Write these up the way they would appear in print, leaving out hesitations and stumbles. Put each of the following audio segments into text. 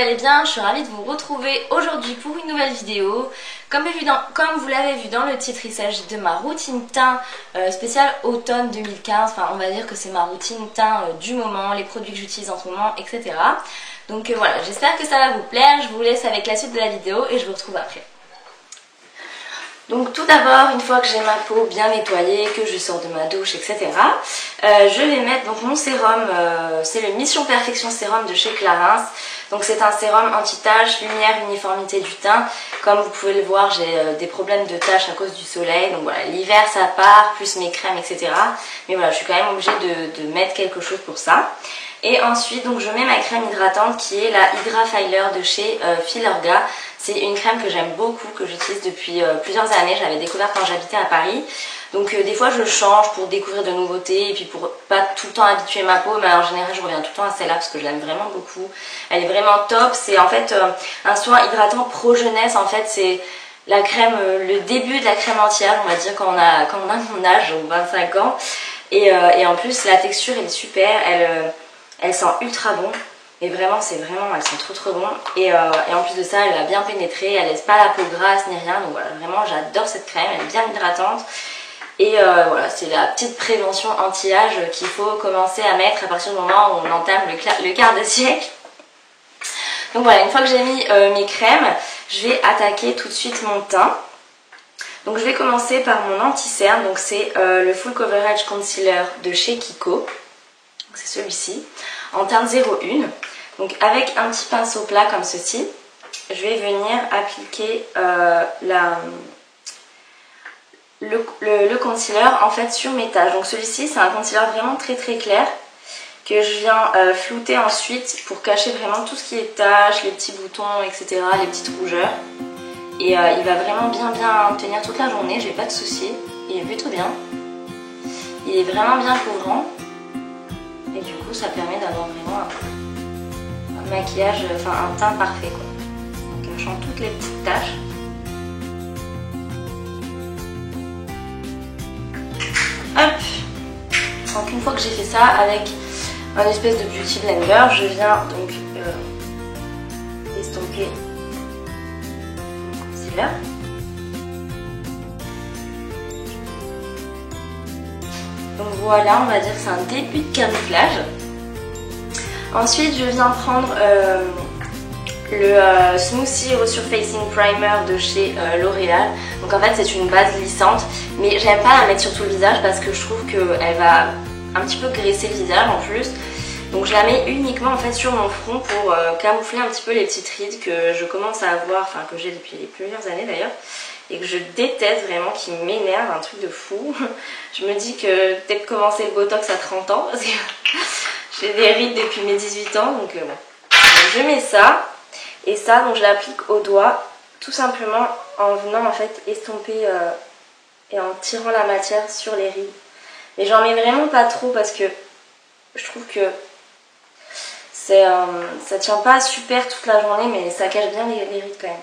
allez bien, je suis ravie de vous retrouver aujourd'hui pour une nouvelle vidéo. Comme vous l'avez vu dans le titre, il s'agit de ma routine teint spéciale automne 2015. Enfin, on va dire que c'est ma routine teint du moment, les produits que j'utilise en ce moment, etc. Donc voilà, j'espère que ça va vous plaire. Je vous laisse avec la suite de la vidéo et je vous retrouve après. Donc tout d'abord, une fois que j'ai ma peau bien nettoyée, que je sors de ma douche, etc. Je vais mettre donc mon sérum, c'est le Mission Perfection Sérum de chez Clarins. Donc c'est un sérum anti-taches, lumière, uniformité du teint. Comme vous pouvez le voir, j'ai des problèmes de taches à cause du soleil. Donc voilà, l'hiver ça part, plus mes crèmes, etc. Mais voilà, je suis quand même obligée de mettre quelque chose pour ça. Et ensuite, donc je mets ma crème hydratante qui est la Hydra Filer de chez Filorga. C'est une crème que j'aime beaucoup, que j'utilise depuis plusieurs années. Je l'avais découverte quand j'habitais à Paris. Donc des fois je change pour découvrir de nouveautés et puis pour pas tout le temps habituer ma peau. Mais en général je reviens tout le temps à celle-là parce que je l'aime vraiment beaucoup. Elle est vraiment top. C'est en fait un soin hydratant pro jeunesse. En fait c'est la crème, le début de la crème anti-âge, on va dire quand on a mon âge, donc 25 ans. Et en plus la texture elle est super. Elle sent ultra bon. Et vraiment, elles sont trop bon. Et en plus de ça, elle va bien pénétrer, elle laisse pas la peau grasse ni rien. Donc voilà, vraiment, j'adore cette crème, elle est bien hydratante. Et voilà, c'est la petite prévention anti-âge qu'il faut commencer à mettre à partir du moment où on entame le quart de siècle. Donc voilà, une fois que j'ai mis mes crèmes, je vais attaquer tout de suite mon teint. Donc je vais commencer par mon anti-cerne. Donc c'est le Full Coverage Concealer de chez Kiko. C'est celui-ci, en teinte 01. Donc avec un petit pinceau plat comme ceci, je vais venir appliquer le concealer en fait sur mes taches. Donc celui-ci c'est un concealer vraiment très clair que je viens flouter ensuite pour cacher vraiment tout ce qui est taches, les petits boutons, etc., les petites rougeurs. Et il va vraiment bien tenir toute la journée, j'ai pas de soucis, il est plutôt bien. Il est vraiment bien couvrant. Et du coup, ça permet d'avoir vraiment un maquillage, enfin un teint parfait quoi. En cachant toutes les petites taches. Hop. Donc une fois que j'ai fait ça avec un espèce de beauty blender, je viens donc estomper mon concealer. Donc voilà, on va dire que c'est un début de camouflage. Ensuite, je viens prendre le Smoothie Resurfacing Primer de chez L'Oréal. Donc en fait, c'est une base lissante, mais j'aime pas la mettre sur tout le visage parce que je trouve qu'elle va un petit peu graisser le visage en plus. Donc je la mets uniquement en fait sur mon front pour camoufler un petit peu les petites rides que je commence à avoir, enfin que j'ai depuis plusieurs années d'ailleurs. Et que je déteste vraiment, qui m'énerve, un truc de fou. Je me dis que peut-être commencer le botox à 30 ans parce que j'ai des rides depuis mes 18 ans. Donc bon. Je mets ça. Et ça, donc je l'applique au doigt tout simplement en venant en fait estomper et en tirant la matière sur les rides. Mais j'en mets vraiment pas trop parce que je trouve que ça tient pas super toute la journée, mais ça cache bien les rides quand même.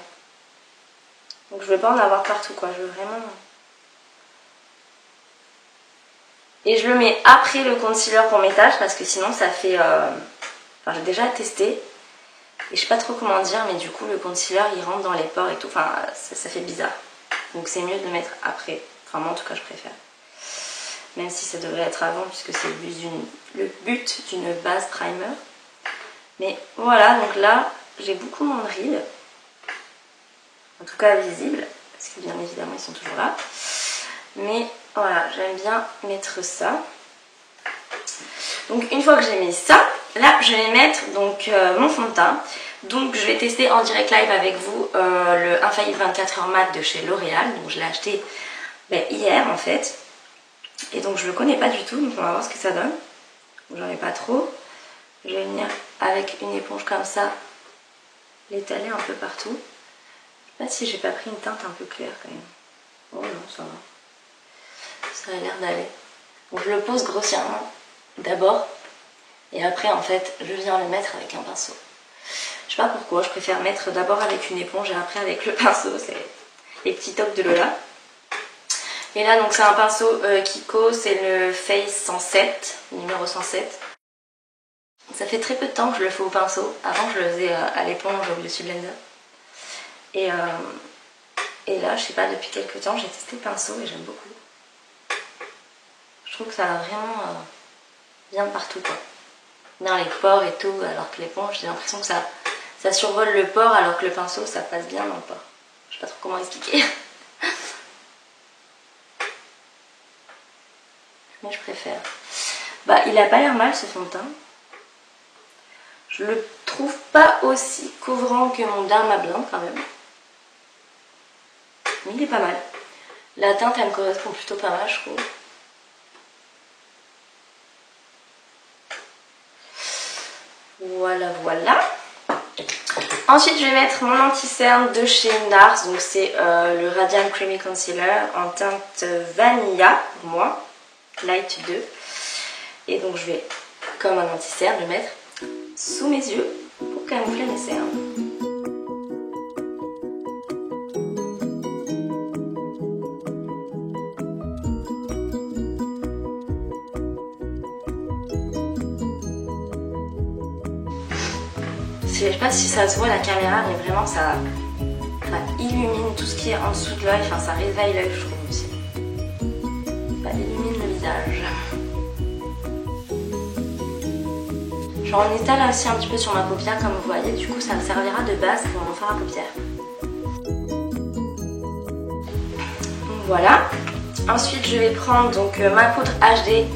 Donc je veux pas en avoir partout quoi, je veux vraiment... Et je le mets après le concealer pour mes taches parce que sinon ça fait... Enfin j'ai déjà testé et je sais pas trop comment dire, mais du coup le concealer il rentre dans les pores et tout, enfin ça fait bizarre. Donc c'est mieux de le mettre après, enfin moi en tout cas je préfère. Même si ça devrait être avant puisque c'est le but d'une base primer. Mais voilà, donc là j'ai beaucoup moins de rides. En tout cas visible, parce que bien évidemment ils sont toujours là. Mais voilà, j'aime bien mettre ça. Donc une fois que j'ai mis ça, là je vais mettre donc mon fond de teint. Donc je vais tester en direct live avec vous le Infaillible 24 heures mat de chez L'Oréal. Donc je l'ai acheté hier en fait. Et donc je le connais pas du tout, donc on va voir ce que ça donne. J'en ai pas trop. Je vais venir avec une éponge comme ça, l'étaler un peu partout. Je sais pas si j'ai pas pris une teinte un peu claire quand même. Oh non, ça va. Ça a l'air d'aller. Donc je le pose grossièrement d'abord. Et après en fait je viens le mettre avec un pinceau. Je sais pas pourquoi, je préfère mettre d'abord avec une éponge et après avec le pinceau. C'est les petits tocs de Lola. Et là donc c'est un pinceau Kiko, c'est le Face 107, numéro 107. Ça fait très peu de temps que je le fais au pinceau. Avant, je le faisais à l'éponge ou au blender. Et là, je sais pas, depuis quelques temps, j'ai testé le pinceau et j'aime beaucoup. Je trouve que ça va vraiment bien partout, quoi. Dans les pores et tout, alors que l'éponge, j'ai l'impression que ça survole le pore, alors que le pinceau, ça passe bien dans le pore. Je sais pas trop comment expliquer. Mais je préfère. Bah, il a pas l'air mal ce fond de teint. Je le trouve pas aussi couvrant que mon Derma Blend quand même. Mais il est pas mal. La teinte, elle me correspond plutôt pas mal, je trouve. Voilà, voilà. Ensuite, je vais mettre mon anti-cerne de chez NARS. Donc, c'est le Radiant Creamy Concealer en teinte Vanilla, pour moi. Light 2. Et donc, je vais, comme un anti-cerne, le mettre sous mes yeux pour camoufler mes cernes. Je sais pas si ça se voit à la caméra, mais vraiment ça illumine tout ce qui est en dessous de l'œil, enfin ça réveille l'œil, je trouve aussi. Ça illumine le visage. J'en étale aussi un petit peu sur ma paupière comme vous voyez, du coup ça me servira de base pour mon fard à paupières. Donc voilà. Ensuite je vais prendre donc ma poudre HD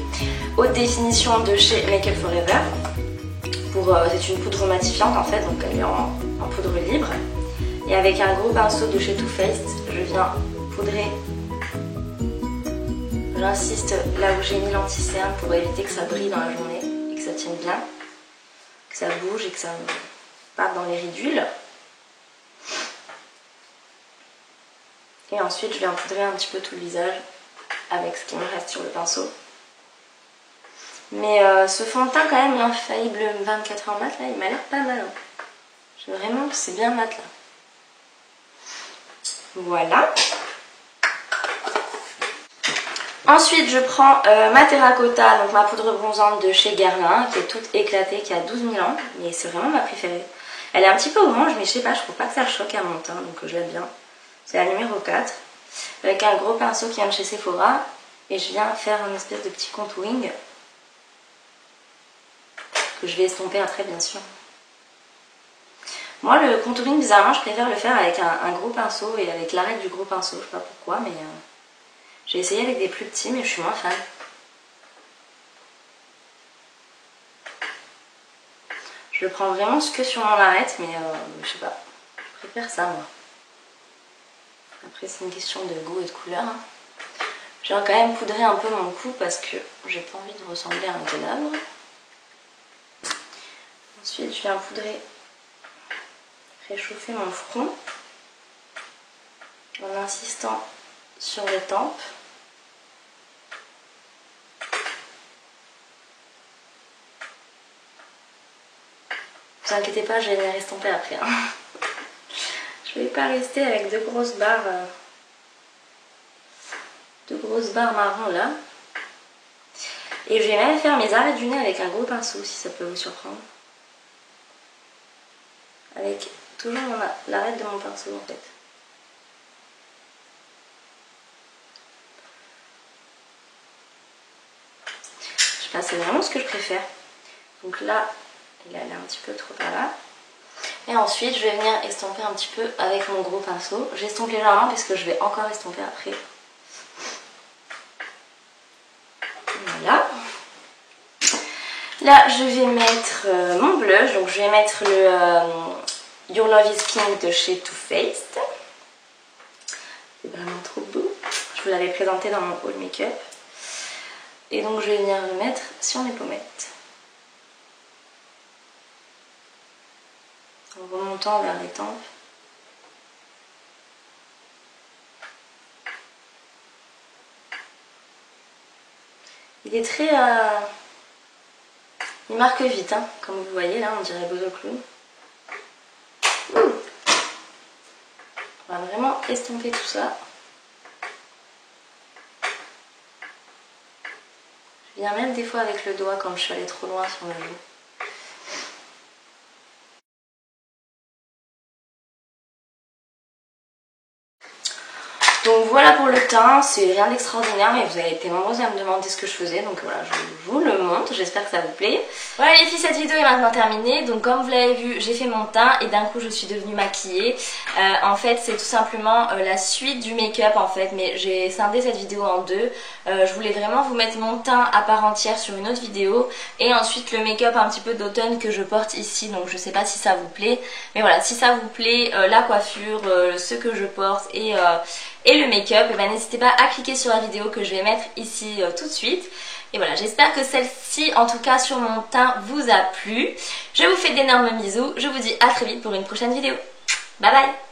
haute définition de chez Make Up For Ever. C'est une poudre matifiante en fait, donc elle est en poudre libre. Et avec un gros pinceau de chez Too Faced, je viens poudrer. J'insiste là où j'ai mis l'anti-cerne pour éviter que ça brille dans la journée et que ça tienne bien, que ça bouge et que ça parte dans les ridules. Et ensuite je viens poudrer un petit peu tout le visage avec ce qui me reste sur le pinceau. Mais ce fond de teint quand même, l'infaillible 24 heures mat là, il m'a l'air pas mal. Hein. J'ai vraiment que c'est bien mat là. Voilà. Ensuite je prends ma terracotta, donc ma poudre bronzante de chez Guerlain, qui est toute éclatée, qui a 12 000 ans. Mais c'est vraiment ma préférée. Elle est un petit peu orange, mais je sais pas, je trouve pas que ça choque à mon teint, donc je l'aime bien. C'est la numéro 4. Avec un gros pinceau qui vient de chez Sephora. Et je viens faire une espèce de petit contouring. Que je vais estomper après bien sûr. Moi le contouring bizarrement je préfère le faire avec un gros pinceau et avec l'arête du gros pinceau, je sais pas pourquoi mais j'ai essayé avec des plus petits mais je suis moins fan. Je le prends vraiment que sur mon arête mais je sais pas, je préfère ça moi. Après c'est une question de goût et de couleur. Hein. Je vais quand même poudrer un peu mon cou parce que j'ai pas envie de ressembler à un cadavre. Ensuite, je viens poudrer, réchauffer mon front en insistant sur les tempes. Ne vous inquiétez pas, je vais les estomper après. Hein. Je vais pas rester avec deux grosses barres marron là. Et je vais même faire mes arrêts du nez avec un gros pinceau si ça peut vous surprendre. Avec toujours l'arête de mon pinceau en fait. Je sais pas, c'est vraiment ce que je préfère. Donc là, il est allé un petit peu trop par là. Et ensuite, je vais venir estomper un petit peu avec mon gros pinceau. J'estompe légèrement parce que je vais encore estomper après. Voilà. Là, je vais mettre mon blush. Donc, je vais mettre le Your Love is King de chez Too Faced. C'est vraiment trop beau. Je vous l'avais présenté dans mon haul make-up. Et donc, je vais venir le mettre sur mes pommettes. En remontant vers les tempes. Il est très... Il marque vite, hein. Comme vous voyez, là, on dirait Bozo Clown. On va vraiment estomper tout ça. Je viens même des fois avec le doigt quand je suis allée trop loin sur le joue. pour le teint, c'est rien d'extraordinaire mais vous avez été nombreuses à me demander ce que je faisais, donc voilà, je vous le montre, j'espère que ça vous plaît. Voilà les filles, cette vidéo est maintenant terminée, donc comme vous l'avez vu, j'ai fait mon teint et d'un coup je suis devenue maquillée. En fait c'est tout simplement la suite du make-up en fait, mais j'ai scindé cette vidéo en deux. Je voulais vraiment vous mettre mon teint à part entière sur une autre vidéo et ensuite le make-up un petit peu d'automne que je porte ici, donc je sais pas si ça vous plaît, mais voilà, si ça vous plaît, la coiffure, ce que je porte et le make-up, et ben n'hésitez pas à cliquer sur la vidéo que je vais mettre ici tout de suite. Et voilà, j'espère que celle-ci, en tout cas sur mon teint, vous a plu. Je vous fais d'énormes bisous, je vous dis à très vite pour une prochaine vidéo. Bye bye.